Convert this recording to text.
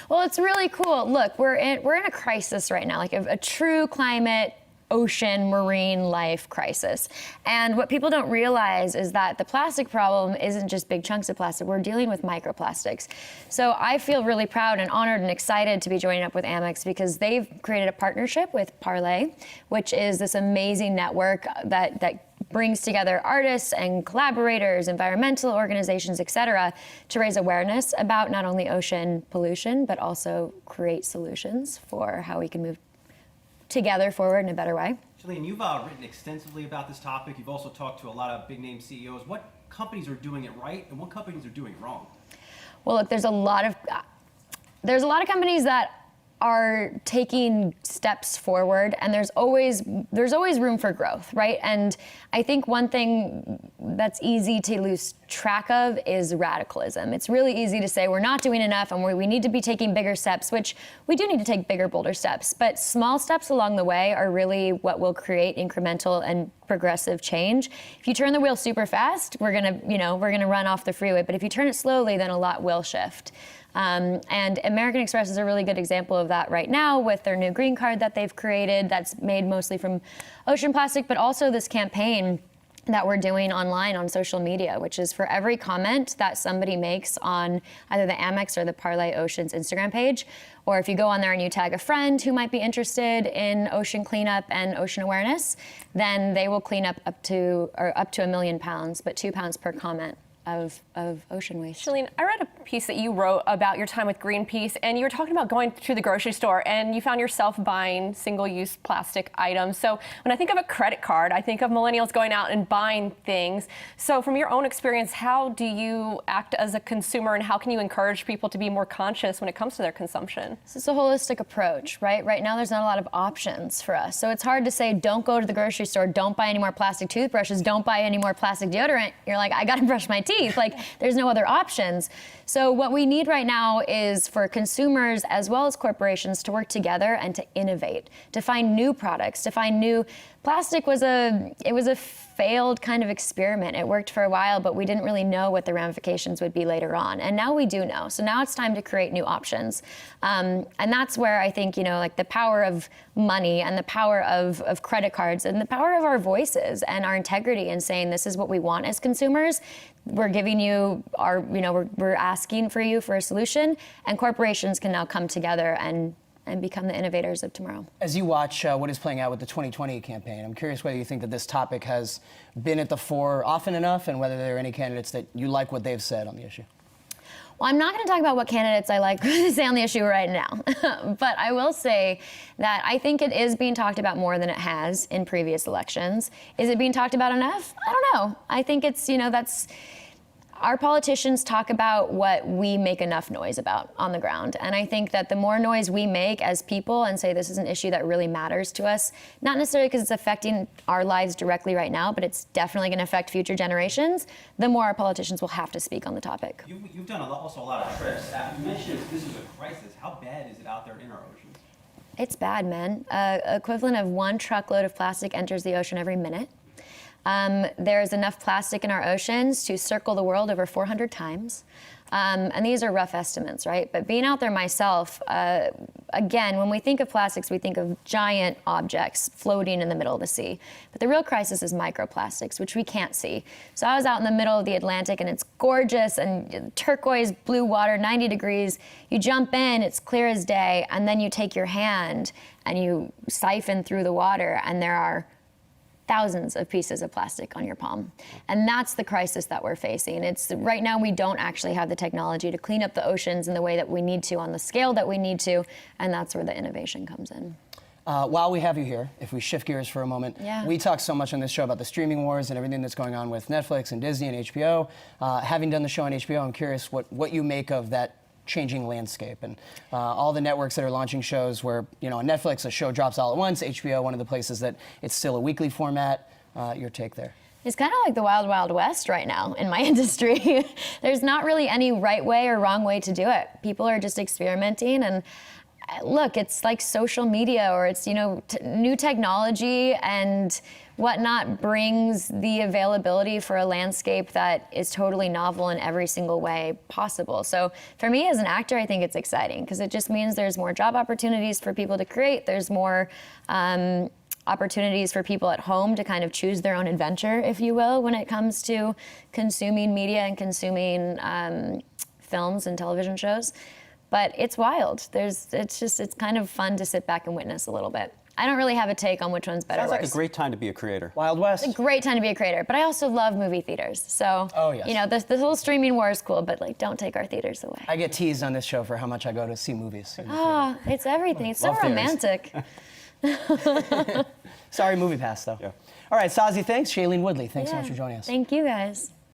Well, it's really cool. Look, we're in a crisis right now, like a true climate, ocean, marine life crisis. And what people don't realize is that the plastic problem isn't just big chunks of plastic. We're dealing with microplastics. So I feel really proud and honored and excited to be joining up with Amex because they've created a partnership with Parlay, which is this amazing network that brings together artists and collaborators, environmental organizations, et cetera, to raise awareness about not only ocean pollution, but also create solutions for how we can move together forward in a better way. Shailene, you've written extensively about this topic. You've also talked to a lot of big name CEOs. What companies are doing it right and what companies are doing it wrong? Well, look, there's a lot of companies that are taking steps forward, and there's always room for growth, right? And I think one thing that's easy to lose track of is radicalism. It's really easy to say we're not doing enough and we need to be taking bigger steps, which we do need to take bigger, bolder steps. But small steps along the way are really what will create incremental and progressive change. If you turn the wheel super fast, we're gonna run off the freeway. But if you turn it slowly, then a lot will shift. And American Express is a really good example of that right now with their new green card that they've created that's made mostly from ocean plastic, but also this campaign that we're doing online on social media, which is for every comment that somebody makes on either the Amex or the Parlay Oceans Instagram page, or if you go on there and you tag a friend who might be interested in ocean cleanup and ocean awareness, then they will clean up up to 1 million pounds, but 2 pounds per comment of ocean waste. Shailene, I read a piece that you wrote about your time with Greenpeace, and you were talking about going to the grocery store and you found yourself buying single-use plastic items. So when I think of a credit card, I think of millennials going out and buying things. So from your own experience, how do you act as a consumer and how can you encourage people to be more conscious when it comes to their consumption? This is a holistic approach, right? Right now there's not a lot of options for us. So it's hard to say, don't go to the grocery store, don't buy any more plastic toothbrushes, don't buy any more plastic deodorant. You're like, I gotta brush my teeth. Like, there's no other options. So what we need right now is for consumers as well as corporations to work together and to innovate, to find new products, to find new. Plastic was a failed kind of experiment. It worked for a while, but we didn't really know what the ramifications would be later on. And now we do know. So now it's time to create new options. And that's where I think, like the power of money and the power of credit cards and the power of our voices and our integrity in saying this is what we want as consumers. We're giving you we're asking for you for a solution, and corporations can now come together and become the innovators of tomorrow. As you watch what is playing out with the 2020 campaign, I'm curious whether you think that this topic has been at the fore often enough and whether there are any candidates that you like what they've said on the issue. Well, I'm not going to talk about what candidates I like to say on the issue right now, but I will say that I think it is being talked about more than it has in previous elections. Is it being talked about enough? I don't know. I think it's, that's... Our politicians talk about what we make enough noise about on the ground. And I think that the more noise we make as people and say this is an issue that really matters to us, not necessarily because it's affecting our lives directly right now, but it's definitely going to affect future generations, the more our politicians will have to speak on the topic. You've done also a lot of trips. You mentioned this is a crisis. How bad is it out there in our oceans? It's bad, man. Equivalent of 1 truckload of plastic enters the ocean every minute. There's enough plastic in our oceans to circle the world over 400 times. And these are rough estimates, right? But being out there myself, again, when we think of plastics, we think of giant objects floating in the middle of the sea. But the real crisis is microplastics, which we can't see. So I was out in the middle of the Atlantic, and it's gorgeous and turquoise blue water, 90 degrees. You jump in, it's clear as day, and then you take your hand and you siphon through the water, and there are thousands of pieces of plastic on your palm. And that's the crisis that we're facing. It's right now we don't actually have the technology to clean up the oceans in the way that we need to, on the scale that we need to, and that's where the innovation comes in. While we have you here, if we shift gears for a moment, we talk so much on this show about the streaming wars and everything that's going on with Netflix and Disney and HBO. Having done the show on HBO, I'm curious what you make of that changing landscape and all the networks that are launching shows where, on Netflix, a show drops all at once, HBO, one of the places that it's still a weekly format. Your take there? It's kind of like the wild, wild west right now in my industry. There's not really any right way or wrong way to do it. People are just experimenting, and look, it's like social media or it's, new technology, and whatnot brings the availability for a landscape that is totally novel in every single way possible. So for me as an actor, I think it's exciting because it just means there's more job opportunities for people to create. There's more opportunities for people at home to kind of choose their own adventure, if you will, when it comes to consuming media and consuming films and television shows. But it's wild. It's kind of fun to sit back and witness a little bit. I don't really have a take on which one's better or Sounds worse. like a great time to be a creator. Wild West. It's a great time to be a creator, but I also love movie theaters. So, Oh, yes. you know, the whole streaming war is cool, but like, don't take our theaters away. I get teased on this show for how much I go to see movies. Oh, it's everything. It's so Love theaters. romantic. Sorry, Movie Pass, though. Yeah. All right, Sozzi, thanks. Shailene Woodley, thanks so Yeah. much for joining us. Thank you guys.